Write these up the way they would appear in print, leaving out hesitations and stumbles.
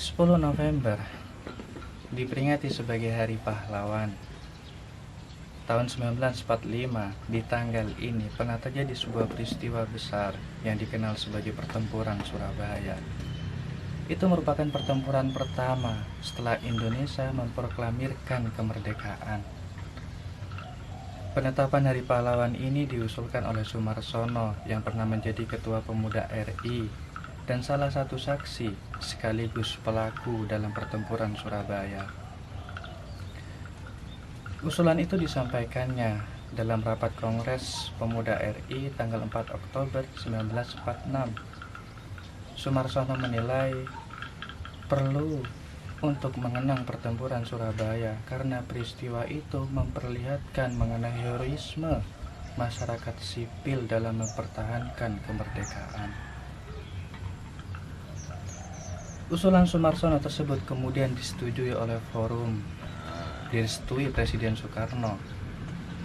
10 November diperingati sebagai Hari Pahlawan. Tahun 1945, di tanggal ini pernah terjadi sebuah peristiwa besar yang dikenal sebagai Pertempuran Surabaya. Itu merupakan pertempuran pertama setelah Indonesia memproklamirkan kemerdekaan. Penetapan Hari Pahlawan ini diusulkan oleh Soemarsono yang pernah menjadi Ketua Pemuda RI dan salah satu saksi sekaligus pelaku dalam Pertempuran Surabaya. Usulan itu disampaikannya dalam rapat Kongres Pemuda RI tanggal 4 Oktober 1946. Soemarsono menilai perlu untuk mengenang Pertempuran Surabaya karena peristiwa itu memperlihatkan mengenai heroisme masyarakat sipil dalam mempertahankan kemerdekaan. Usulan Soemarsono tersebut kemudian disetujui oleh forum, direstui Presiden Soekarno,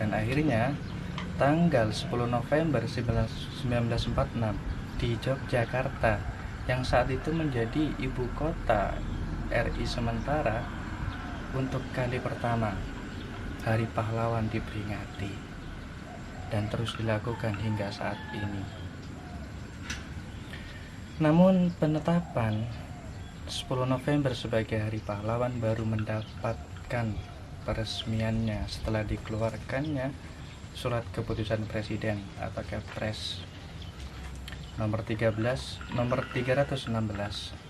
dan akhirnya tanggal 10 November 1946 di Yogyakarta yang saat itu menjadi ibu kota RI sementara, untuk kali pertama Hari Pahlawan diperingati dan terus dilakukan hingga saat ini. Namun penetapan 10 November sebagai Hari Pahlawan baru mendapatkan peresmiannya setelah dikeluarkannya Surat Keputusan Presiden atau Kepres nomor 316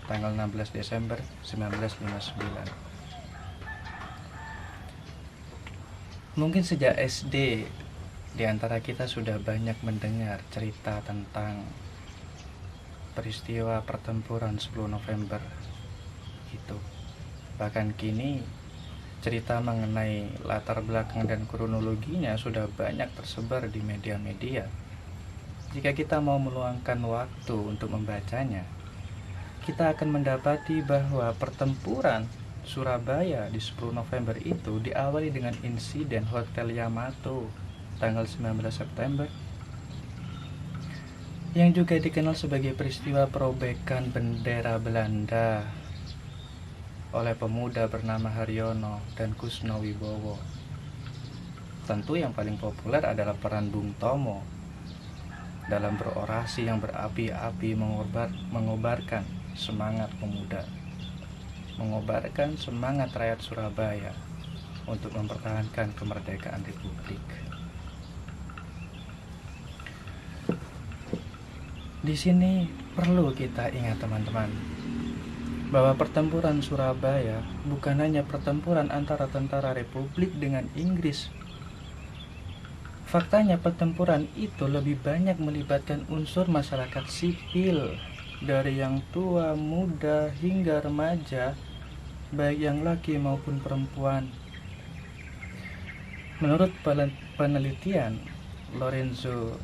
tanggal 16 Desember 1959. Mungkin sejak SD di antara kita sudah banyak mendengar cerita tentang peristiwa pertempuran 10 November itu. Bahkan kini cerita mengenai latar belakang dan kronologinya sudah banyak tersebar di media-media. Jika kita mau meluangkan waktu untuk membacanya, kita akan mendapati bahwa pertempuran Surabaya di 10 November itu diawali dengan insiden Hotel Yamato tanggal 19 September yang juga dikenal sebagai peristiwa perobekan bendera Belanda oleh pemuda bernama Haryono dan Kusno Wibowo. Tentu yang paling populer adalah peran Bung Tomo dalam berorasi yang berapi-api mengobarkan semangat pemuda, mengobarkan semangat rakyat Surabaya untuk mempertahankan kemerdekaan Republik. Di sini perlu kita ingat teman-teman, bahwa pertempuran Surabaya bukan hanya pertempuran antara tentara Republik dengan Inggris. Faktanya pertempuran itu lebih banyak melibatkan unsur masyarakat sipil, dari yang tua, muda, hingga remaja, baik yang laki maupun perempuan. Menurut penelitian Lorenzo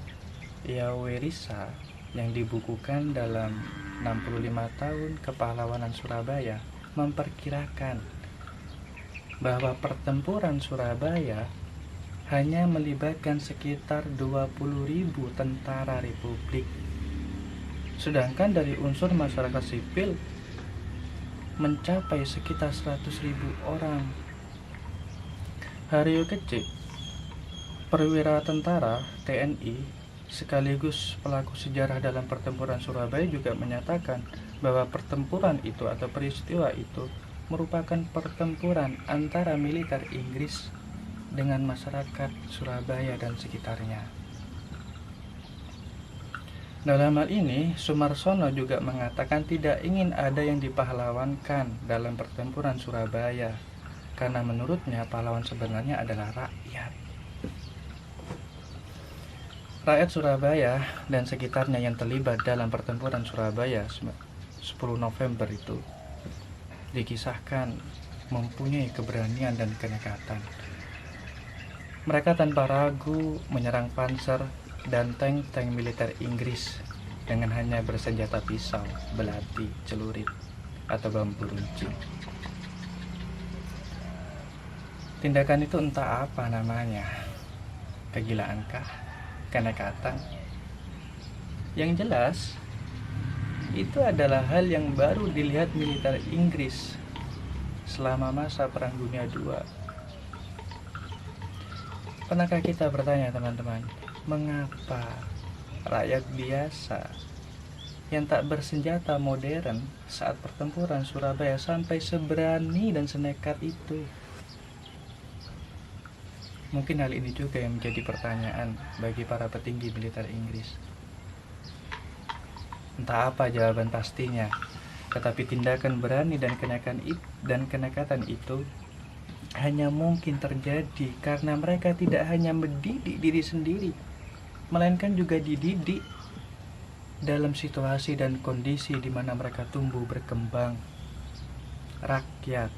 Yawerisa yang dibukukan dalam 65 tahun kepahlawanan Surabaya, memperkirakan bahwa pertempuran Surabaya hanya melibatkan sekitar 20.000 tentara Republik, sedangkan dari unsur masyarakat sipil mencapai sekitar 100.000 orang. Haryo Kecik, perwira tentara TNI sekaligus pelaku sejarah dalam pertempuran Surabaya, juga menyatakan bahwa pertempuran itu atau peristiwa itu merupakan pertempuran antara militer Inggris dengan masyarakat Surabaya dan sekitarnya. Dalam hal ini, Soemarsono juga mengatakan tidak ingin ada yang dipahlawankan dalam pertempuran Surabaya, karena menurutnya pahlawan sebenarnya adalah rakyat. Rakyat Surabaya dan sekitarnya yang terlibat dalam pertempuran Surabaya 10 November itu dikisahkan mempunyai keberanian dan kenekatan. Mereka tanpa ragu menyerang panser dan tank-tank militer Inggris dengan hanya bersenjata pisau, belati, celurit, atau bambu runcing. Tindakan itu entah apa namanya, kegilaankah, kenekatan? Yang jelas, itu adalah hal yang baru dilihat militer Inggris selama masa Perang Dunia II. Pernahkah kita bertanya, teman-teman, mengapa rakyat biasa yang tak bersenjata modern saat pertempuran Surabaya sampai seberani dan senekat itu? Mungkin hal ini juga yang menjadi pertanyaan bagi para petinggi militer Inggris. Entah apa jawaban pastinya, tetapi tindakan berani dan kenekatan itu hanya mungkin terjadi karena mereka tidak hanya mendidik diri sendiri, melainkan juga dididik dalam situasi dan kondisi di mana mereka tumbuh berkembang. Rakyat,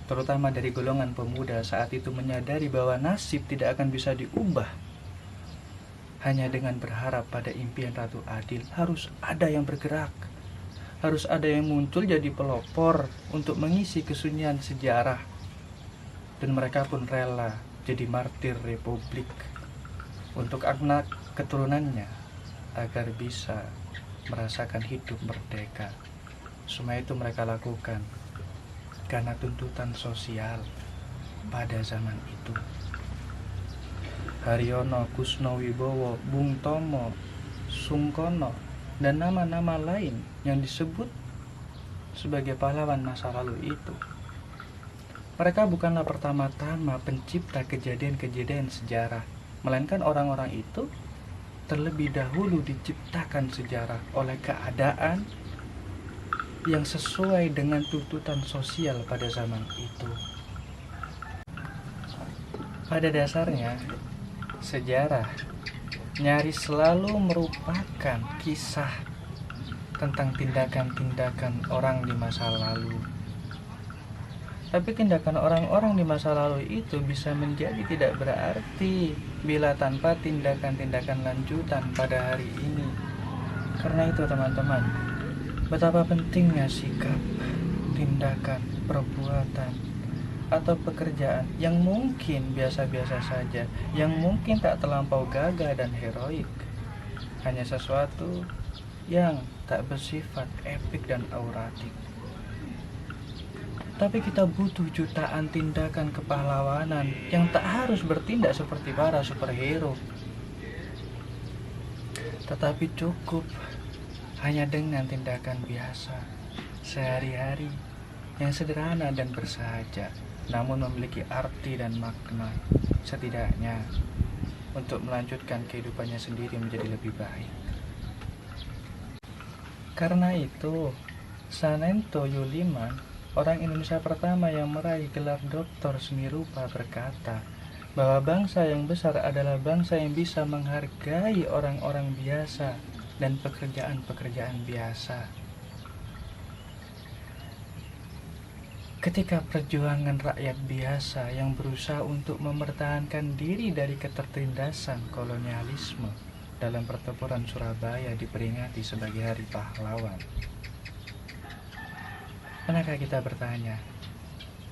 terutama dari golongan pemuda saat itu, menyadari bahwa nasib tidak akan bisa diubah hanya dengan berharap pada impian Ratu Adil. Harus ada yang bergerak, harus ada yang muncul jadi pelopor untuk mengisi kesunyian sejarah. Dan mereka pun rela jadi martir Republik untuk anak keturunannya agar bisa merasakan hidup merdeka. Semua itu mereka lakukan karena tuntutan sosial pada zaman itu. Haryono, Kusnowibowo, Bung Tomo, Sungkono, dan nama-nama lain yang disebut sebagai pahlawan masa lalu itu, mereka bukanlah pertama-tama pencipta kejadian-kejadian sejarah, melainkan orang-orang itu terlebih dahulu diciptakan sejarah oleh keadaan yang sesuai dengan tuntutan sosial pada zaman itu. Pada dasarnya, sejarah nyaris selalu merupakan kisah tentang tindakan-tindakan orang di masa lalu. Tapi tindakan orang-orang di masa lalu itu bisa menjadi tidak berarti bila tanpa tindakan-tindakan lanjutan pada hari ini. Karena itu, teman-teman, betapa pentingnya sikap, tindakan, perbuatan, atau pekerjaan yang mungkin biasa-biasa saja, yang mungkin tak terlampau gagah dan heroik, hanya sesuatu yang tak bersifat epik dan auratik. Tapi kita butuh jutaan tindakan kepahlawanan yang tak harus bertindak seperti para superhero, tetapi cukup hanya dengan tindakan biasa sehari-hari yang sederhana dan bersahaja, namun memiliki arti dan makna, setidaknya untuk melanjutkan kehidupannya sendiri menjadi lebih baik. Karena itu, Sanento Yuliman, orang Indonesia pertama yang meraih gelar Doktor Seni Rupa, berkata bahwa bangsa yang besar adalah bangsa yang bisa menghargai orang-orang biasa dan pekerjaan-pekerjaan biasa. Ketika perjuangan rakyat biasa yang berusaha untuk mempertahankan diri dari ketertindasan kolonialisme dalam pertempuran Surabaya diperingati sebagai Hari Pahlawan, pernahkah kita bertanya,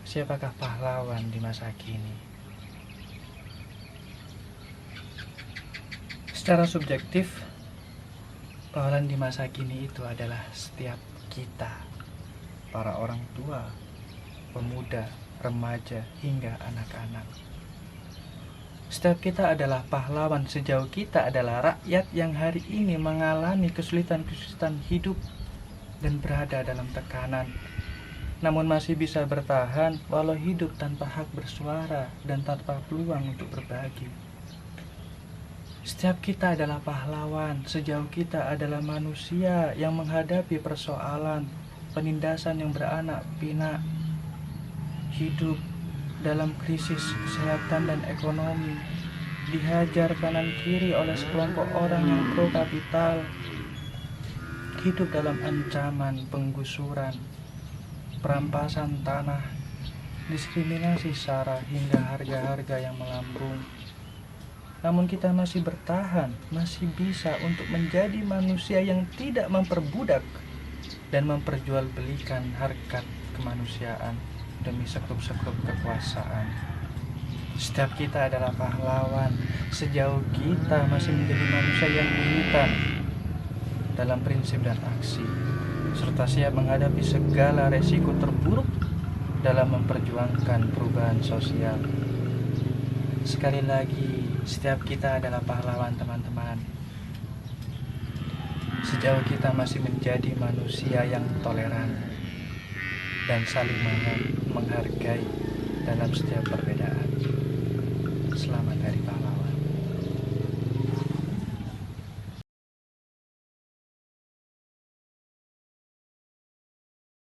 siapakah pahlawan di masa kini? Secara subjektif, pahlawan di masa kini itu adalah setiap kita, para orang tua, pemuda, remaja, hingga anak-anak. Setiap kita adalah pahlawan sejauh kita adalah rakyat yang hari ini mengalami kesulitan-kesulitan hidup dan berada dalam tekanan, namun masih bisa bertahan walau hidup tanpa hak bersuara dan tanpa peluang untuk berbagi. Setiap kita adalah pahlawan sejauh kita adalah manusia yang menghadapi persoalan penindasan yang beranak pinak, hidup dalam krisis kesehatan dan ekonomi, dihajar kanan kiri oleh sekelompok orang yang pro kapital, hidup dalam ancaman penggusuran, perampasan tanah, diskriminasi SARA, hingga harga-harga yang melambung. Namun kita masih bertahan, masih bisa untuk menjadi manusia yang tidak memperbudak dan memperjualbelikan harkat kemanusiaan demi sekrup-sekrup kekuasaan. Setiap kita adalah pahlawan sejauh kita masih menjadi manusia yang militan, dalam prinsip dan aksi, serta siap menghadapi segala resiko terburuk dalam memperjuangkan perubahan sosial. Sekali lagi, setiap kita adalah pahlawan, teman-teman. Sejauh kita masih menjadi manusia yang toleran dan saling menghargai dalam setiap perbedaan.